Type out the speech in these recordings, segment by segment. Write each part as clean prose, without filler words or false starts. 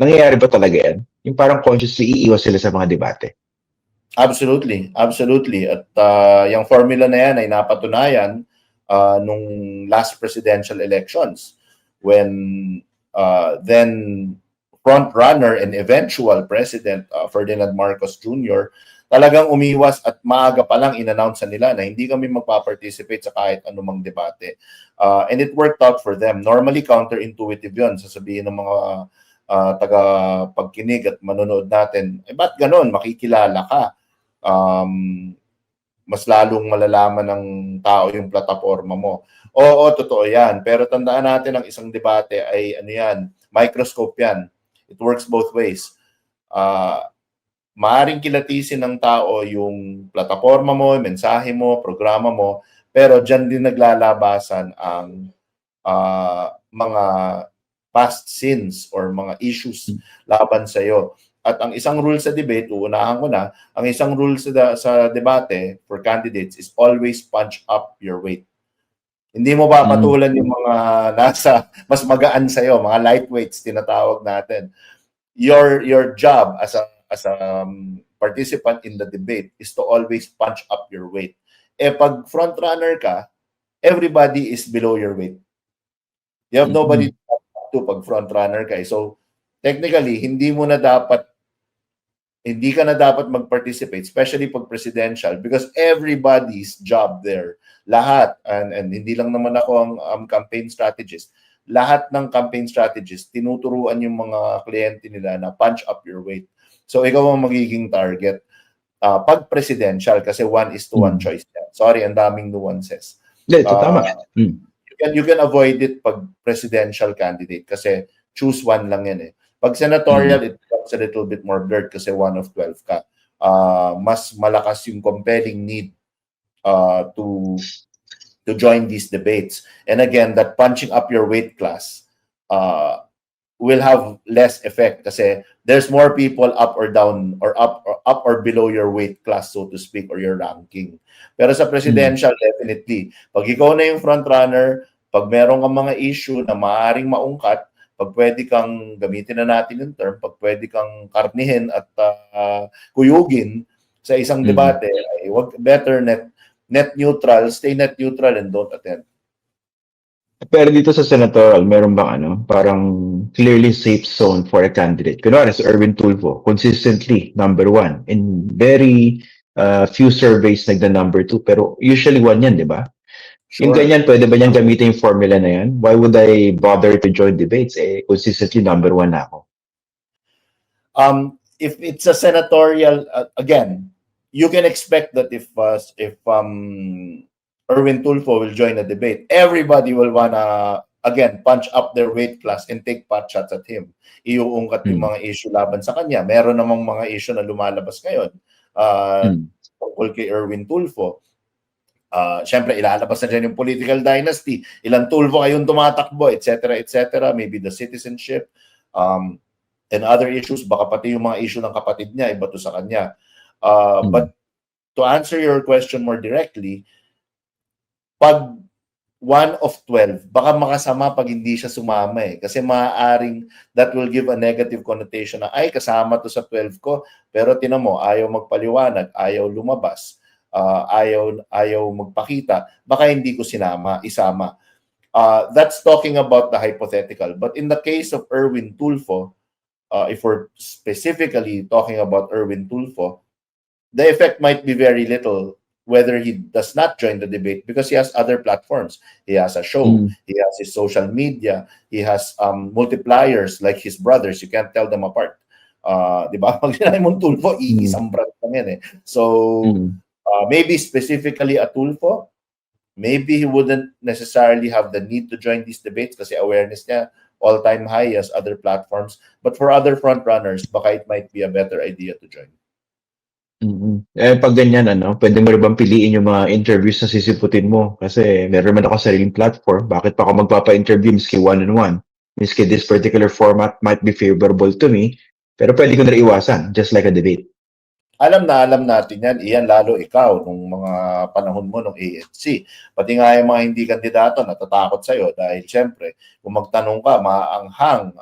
Nangyayari ba talaga yan? Yung parang consciously iiwas sila sa mga debate? Absolutely, absolutely. At yung formula na yan ay napatunayan nung last presidential elections when then front runner and eventual President Ferdinand Marcos Jr. talagang umiwas at maaga pa lang in-announce nila na hindi kami magpa-participate sa kahit anumang debate. And it worked out for them. Normally counterintuitive yun. Sasabihin ng mga taga-pagkinig at manonood natin, ba't ganun? Makikilala ka. Mas lalong malalaman ng tao yung plataforma mo. Oo, totoo yan. Pero tandaan natin ang isang debate ay ano yan, microscope yan. It works both ways. Maaring kilatisin ng tao yung plataforma mo, mensahe mo, programa mo, pero dyan din naglalabasan ang mga past sins or mga issues laban sa'yo. At ang isang rule sa debate, uunahan ko na, ang isang rule sa debate for candidates is always punch up your weight. Hindi mo papatulan yung mga nasa mas magaan sa'yo, mga lightweights tinatawag natin. Your job as a participant in the debate is to always punch up your weight. Pag front runner ka, everybody is below your weight. You have nobody to talk to pag front runner ka. So technically, hindi ka na dapat mag-participate, especially pag presidential, because everybody's job there, lahat, and hindi lang naman ako ang campaign strategist, lahat ng campaign strategist, tinuturuan yung mga kliyente nila na punch up your weight. So ikaw ang magiging target pag presidential kasi 1:1 choice yan. Sorry, ang daming nuances. Ito tama. You can avoid it pag presidential candidate kasi choose one lang yan eh. Pag senatorial, it becomes a little bit more blurred kasi 1 of 12 ka. Mas malakas yung compelling need to join these debates. And again, that punching up your weight class will have less effect kasi there's more people up or down or up or below your weight class, so to speak, or your ranking. Pero sa presidential, definitely, pag ikaw na yung front runner, pag meron kang mga issue na maaaring maungkat, pag pwede kang, gamitin na natin yung term, pag pwede kang karnihin at kuyugin sa isang debate, ay better net neutral, stay net neutral and don't attend. Pero dito sa senatorial, meron bang parang clearly safe zone for a candidate? Kunwari sa Erwin Tulfo, consistently number 1. In very few surveys nagda number 2, pero usually 1 yan, di ba? Sure. Yung ganyan, pwede ba niyang gamitin yung formula na yan? Why would I bother to join debates? Consistently number 1 na ako. If it's a senatorial, again, you can expect that if Erwin Tulfo will join a debate, everybody will wanna, again, punch up their weight class and take pot shots at him. Iuungkat yung mga issue laban sa kanya. Meron namang mga issue na lumalabas ngayon tungkol kay Erwin Tulfo. Siyempre, ilalabas na dyan yung political dynasty. Ilang Tulfo kayong tumatakbo, etc., etc. Maybe the citizenship and other issues. Baka pati yung mga issue ng kapatid niya, iba to sa kanya. But to answer your question more directly, pag 1/12, baka makasama pag hindi siya sumama eh. Kasi maaaring that will give a negative connotation na, ay, kasama to sa 12 ko, pero tinan mo, ayaw magpaliwanag, ayaw lumabas, ayaw magpakita, baka hindi ko isama. That's talking about the hypothetical. But in the case of Erwin Tulfo, if we're specifically talking about Erwin Tulfo, the effect might be very little whether he does not join the debate because he has other platforms. He has a show, he has his social media, he has multipliers like his brothers. You can't tell them apart. Di ba? Pag sinabi mong Tulfo, isang brand lang yan eh. So, maybe specifically a Tulfo, maybe he wouldn't necessarily have the need to join these debates kasi awareness niya all-time high as other platforms. But for other frontrunners, baka it might be a better idea to join. Pag ganyan, pwede mo rin bang piliin yung mga interviews na sisiputin mo? Kasi meron man ako sariling platform. Bakit pa ako magpapa-interview miski one-on-one? Miski this particular format might be favorable to me, pero pwede ko na iwasan, just like a debate. alam natin yan, iyan lalo ikaw nung mga panahon mo nung ANC. Pati nga yung mga hindi kandidato natatakot sa'yo dahil syempre, kung magtanong ka, maanghang,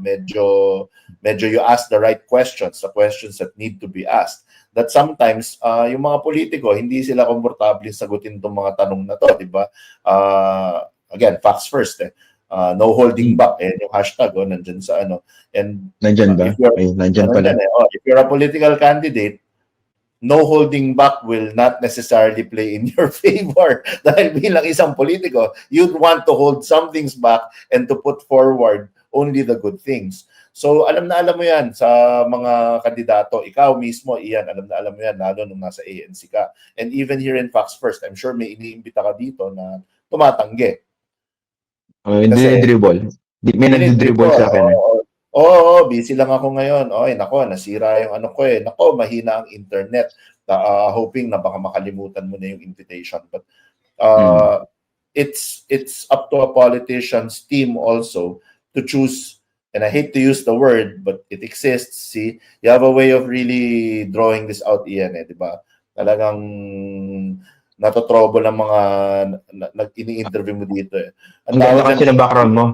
medyo you ask the right questions, the questions that need to be asked. That sometimes, yung mga politiko, hindi sila komportable sagutin itong mga tanong na to, di ba? Again, facts first, no holding back, yung hashtag, nandyan sa ano. And Nandyan ba? if you're, Ay, nandyan pala. if you're a political candidate, no holding back will not necessarily play in your favor. Dahil bilang isang politiko, you'd want to hold some things back and to put forward only the good things. So alam mo yan sa mga kandidato. Ikaw mismo, Ian, alam mo yan, lalo nung nasa ANC ka. And even here in Facts First, I'm sure may iniimbita ka dito na tumatanggi. Hindi dribble. May nag-dribble sa akin. Oo, busy lang ako ngayon. Oy, nako, nasira yung ano ko eh. Nako, mahina ang internet. Hoping na baka makalimutan mo na yung invitation. But it's up to a politician's team also to choose, and I hate to use the word, but it exists. See, you have a way of really drawing this out, Ian, di ba? Talagang natotrouble ang mga ini-interview mo dito eh. Ang ganda kasi ng background mo.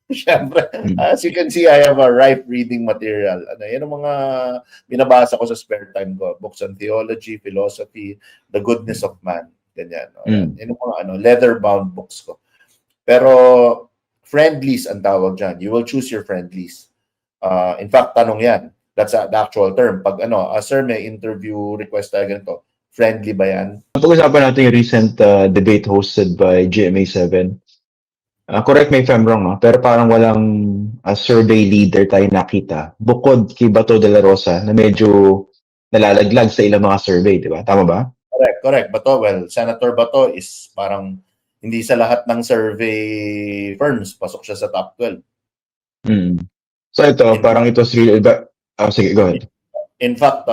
Siyempre, as you can see, I have a ripe reading material. Yan ang mga binabasa ko sa spare time ko. Books on theology, philosophy, the goodness of man. Ganyan. Yan ang mga leather-bound books ko. Pero friendlies ang tawag dyan. You will choose your friendlies. In fact, tanong yan. That's the actual term. Pag sir, may interview request tayo ganito. Friendly ba yan? Pag-usapan natin yung recent debate hosted by GMA7. Correct me if I'm wrong, pero parang walang survey leader tayo nakita bukod kay Bato de la Rosa na medyo nalalaglag sa ilang mga survey, di ba? Tama ba? Correct. Bato, Senator Bato is parang hindi sa lahat ng survey firms pasok siya sa top 12. So ito, parang ito really, sige, go ahead. In fact,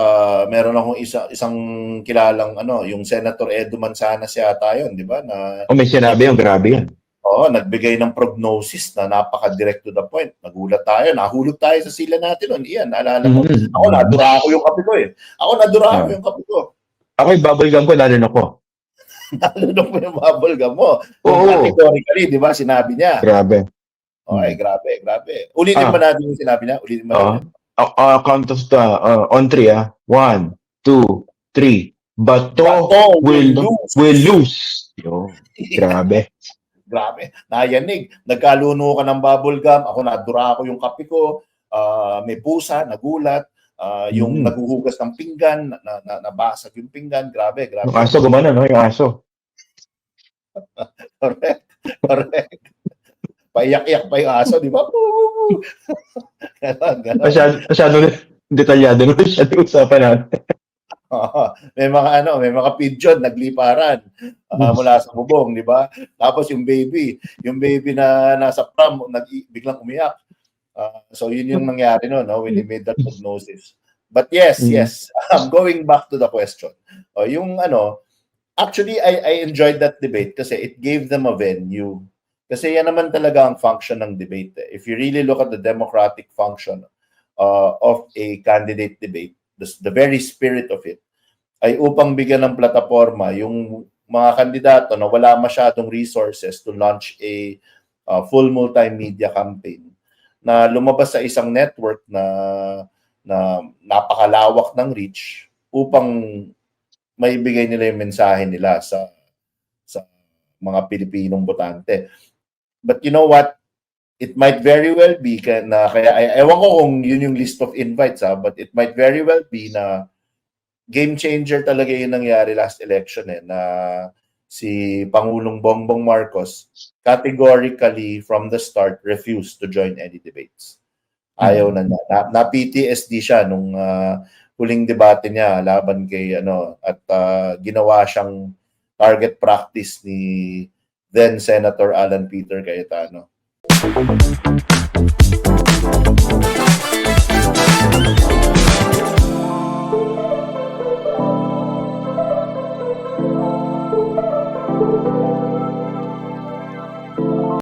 meron akong isang kilalang yung Senator Edu Manzanas yata yun, di ba? May sinabi yung grabe yan. Oo, nagbigay ng prognosis na napaka-direct to the point. Nagulat tayo, nahulog tayo sa sila natin noon. Iyan, naalala mo. Ako, nadura ko yung kape ko eh. Yung kape ko. Ako yung bubble gum ko, nalunok ko. Nalunok mo yung bubble gum mo. Oo. Categorically, di ba, sinabi niya. Grabe. Okay, grabe. Ulitin pa natin yung sinabi niya. Ulitin pa natin. Count of on 3, 1, 2, 3. Bato will lose. Yo, grabe. Grabe, nayanig. Nagkaluno ka ng bubble gum. Ako, nadura ko yung kape ko. May pusa, nagulat. Yung naghuhugas ng pinggan, nabasag yung pinggan. Grabe. Yung aso gumana, no? Yung aso. Correct. Paiyak-iyak pa yung aso, di ba? Ganon. Masyado detalyado na siya usapan natin. May mga pigeon nagliparan mula sa bubong, di ba? Tapos yung baby na nasa pram, biglang umiyak. So yun yung nangyari when he made that prognosis. But yes, going back to the question. Actually I enjoyed that debate kasi it gave them a venue. Kasi yan naman talaga ang function ng debate. If you really look at the democratic function of a candidate debate, the very spirit of it ay upang bigyan ng plataforma yung mga kandidato na wala masyadong resources to launch a full multimedia campaign na lumabas sa isang network na napakalawak ng reach upang maibigay nila yung mensahe nila sa mga Pilipinong botante. But you know what? It might very well be na kaya ewan ko kung yun yung list of invites but it might very well be na game changer talaga yung nangyari last election na si Pangulong Bongbong Marcos categorically from the start refused to join any debates. Ayaw na niya. Na PTSD siya nung huling debate niya laban kay at ginawa siyang target practice ni then Senator Alan Peter Cayetano.